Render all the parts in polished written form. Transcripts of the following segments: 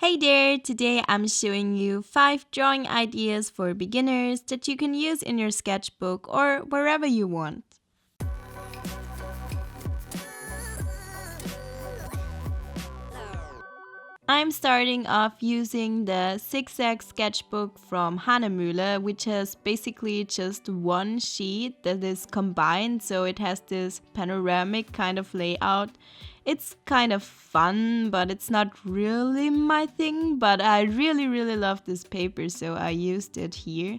Hey there! Today I'm showing you 5 drawing ideas for beginners that you can use in your sketchbook or wherever you want. I'm starting off using the zigzag sketchbook from Hanemühle, which has basically just one sheet that is combined, so it has this panoramic kind of layout. It's kind of fun, but it's not really my thing, but I really love this paper, so I used it here.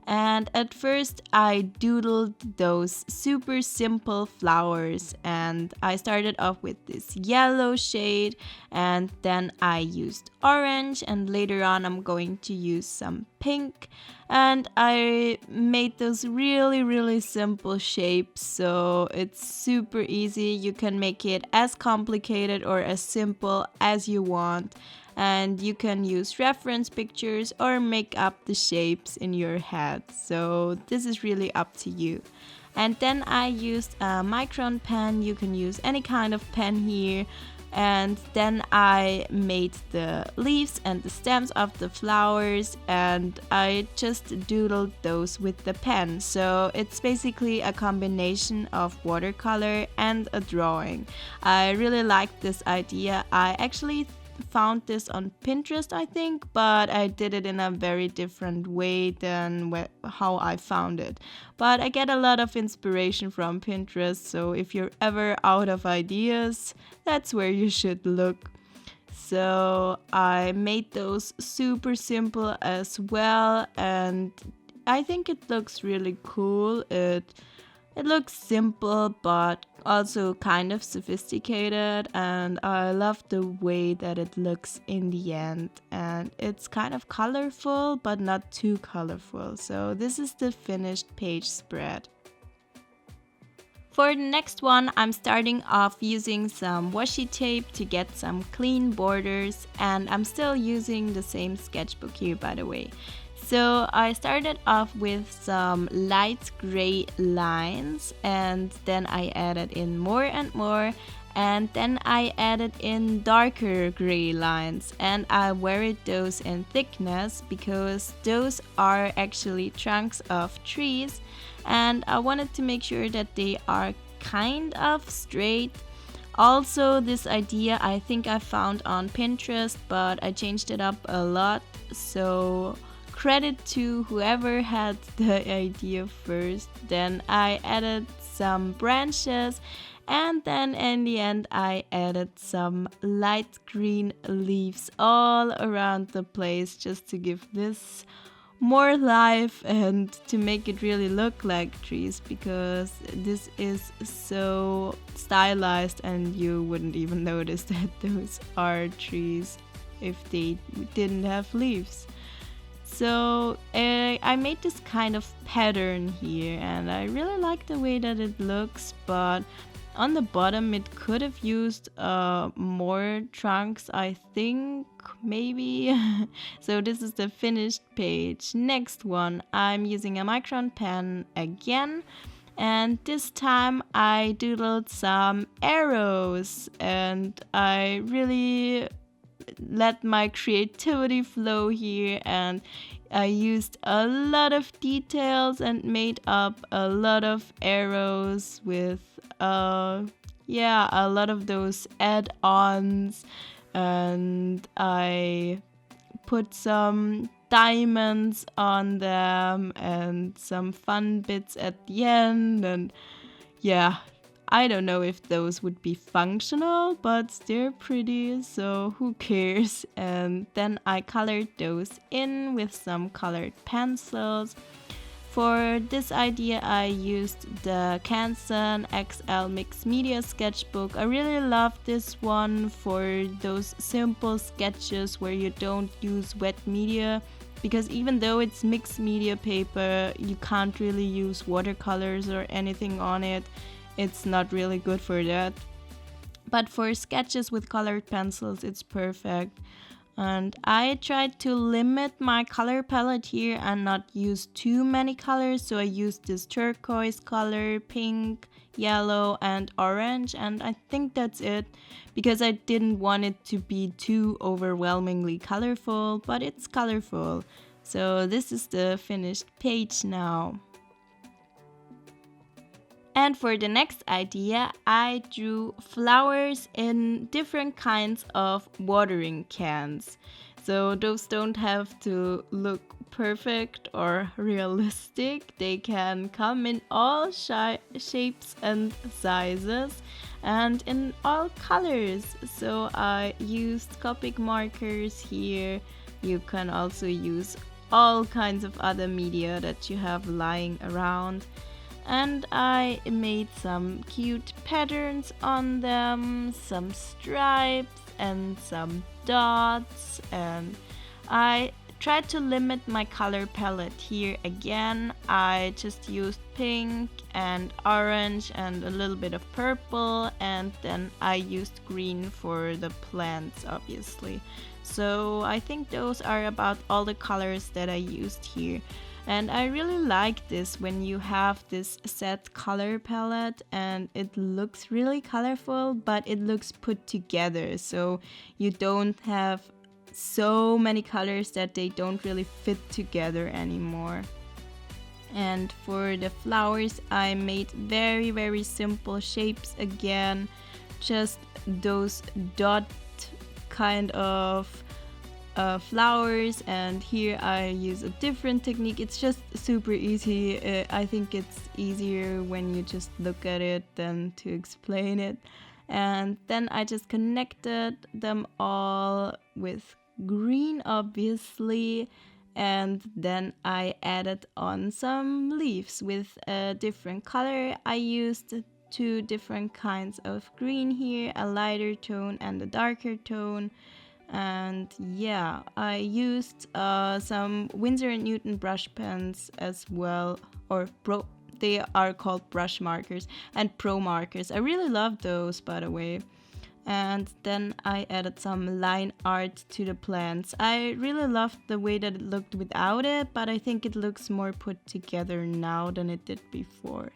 And at first, I doodled those super simple flowers, and I started off with this yellow shade, and then I used orange, and later on, I'm going to use some pink. And I made those really simple shapes, so it's super easy. You can make it as complicated or as simple as you want, and you can use reference pictures or make up the shapes in your head. So this is really up to you. And then I used a micron pen. You can use any kind of pen here. And then I made the leaves and the stems of the flowers, and I just doodled those with the pen. So it's basically a combination of watercolor and a drawing. I really liked this idea. I actually found this on Pinterest, I think, but I did it in a very different way than how I found it. But I get a lot of inspiration from Pinterest, so if you're ever out of ideas, that's where you should look. So I made those super simple as well, and I think it looks really cool. It looks simple but also kind of sophisticated, and I love the way that it looks in the end. And it's kind of colorful but not too colorful. So this is the finished page spread. For the next one, I'm starting off using some washi tape to get some clean borders, and I'm still using the same sketchbook here, by the way. So I started off with some light gray lines, and then I added in more and more, and then I added in darker gray lines, and I varied those in thickness because those are actually trunks of trees, and I wanted to make sure that they are kind of straight. Also, this idea I think I found on Pinterest, but I changed it up a lot, so credit to whoever had the idea first. Then I added some branches, and then in the end I added some light green leaves all around the place just to give this more life and to make it really look like trees, because this is so stylized and you wouldn't even notice that those are trees if they didn't have leaves. So I made this kind of pattern here, and I really like the way that it looks, but on the bottom it could have used more trunks, I think, maybe. So this is the finished page. Next one, I'm using a micron pen again, and this time I doodled some arrows, and I really let my creativity flow here, and I used a lot of details and made up a lot of arrows with a lot of those add-ons, and I put some diamonds on them and some fun bits at the end. And yeah, I don't know if those would be functional, but they're pretty, so who cares? And then I colored those in with some colored pencils. For this idea, I used the Canson XL Mixed Media Sketchbook. I really love this one for those simple sketches where you don't use wet media, because even though it's mixed media paper, you can't really use watercolors or anything on it. It's not really good for that. But for sketches with colored pencils, it's perfect. And I tried to limit my color palette here and not use too many colors. So I used this turquoise color, pink, yellow and orange, and I think that's it because I didn't want it to be too overwhelmingly colorful, but it's colorful. So this is the finished page now. And for the next idea, I drew flowers in different kinds of watering cans. So those don't have to look perfect or realistic. They can come in all shapes and sizes and in all colors. So I used Copic markers here. You can also use all kinds of other media that you have lying around. And I made some cute patterns on them, some stripes and some dots, and I tried to limit my color palette here again. I just used pink and orange and a little bit of purple, and then I used green for the plants, obviously. So I think those are about all the colors that I used here. And I really like this when you have this set color palette and it looks really colorful, but it looks put together. So you don't have so many colors that they don't really fit together anymore. And for the flowers, I made very, very simple shapes again. Just those dot kind of flowers, and here I use a different technique. It's just super easy. I think it's easier when you just look at it than to explain it. And then I just connected them all with green, obviously, and then I added on some leaves with a different color. I used two different kinds of green here, a lighter tone and a darker tone. And yeah, I used some Winsor & Newton brush pens as well, or they are called brush markers, and pro markers. I really love those, by the way. And then I added some line art to the plants. I really loved the way that it looked without it, but I think it looks more put together now than it did before.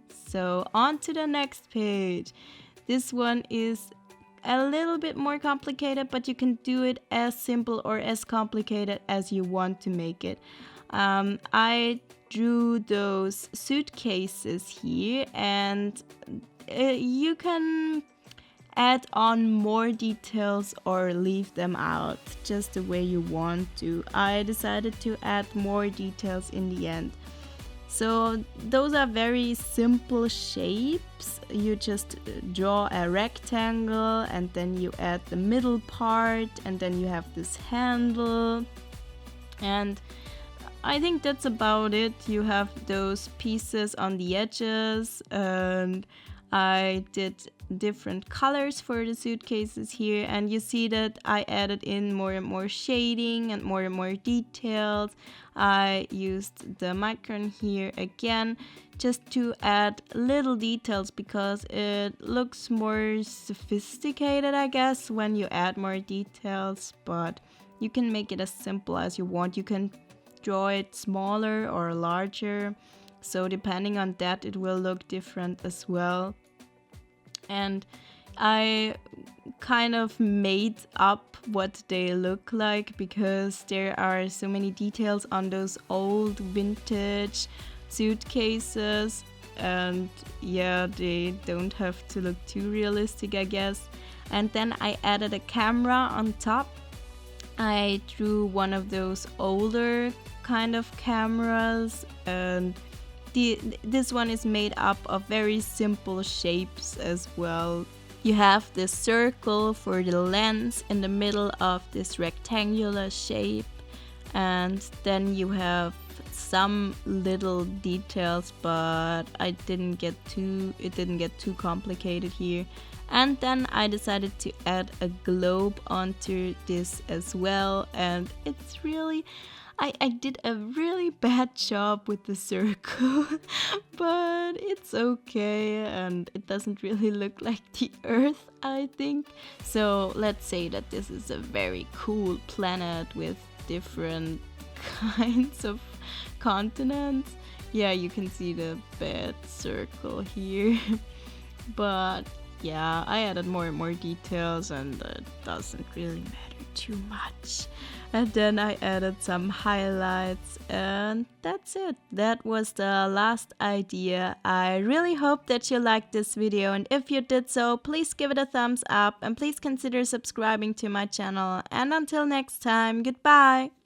So on to the next page. This one is a little bit more complicated, but you can do it as simple or as complicated as you want to make it. I drew those suitcases here, and you can add on more details or leave them out just the way you want to. I decided to add more details in the end. So those are very simple shapes. You just draw a rectangle and then you add the middle part, and then you have this handle. And I think that's about it. You have those pieces on the edges, and I did different colors for the suitcases here, and you see that I added in more and more shading and more details. I used the micron here again just to add little details because it looks more sophisticated, I guess, when you add more details, but you can make it as simple as you want. You can draw it smaller or larger, so depending on that it will look different as well. And I kind of made up what they look like because there are so many details on those old vintage suitcases, and yeah, they don't have to look too realistic, I guess. And then I added a camera on top. I drew one of those older kind of cameras, and this one is made up of very simple shapes as well. You have this circle for the lens in the middle of this rectangular shape, and then you have some little details, but it didn't get too complicated here. And then I decided to add a globe onto this as well, and it's really, I did a really bad job with the circle, but it's okay, and it doesn't really look like the Earth, I think. So let's say that this is a very cool planet with different kinds of continents. Yeah, you can see the bad circle here. But yeah, I added more and more details, and it doesn't really matter too much. And then I added some highlights, and that's it. That was the last idea. I really hope that you liked this video, and if you did so, please give it a thumbs up and please consider subscribing to my channel. And until next time, goodbye!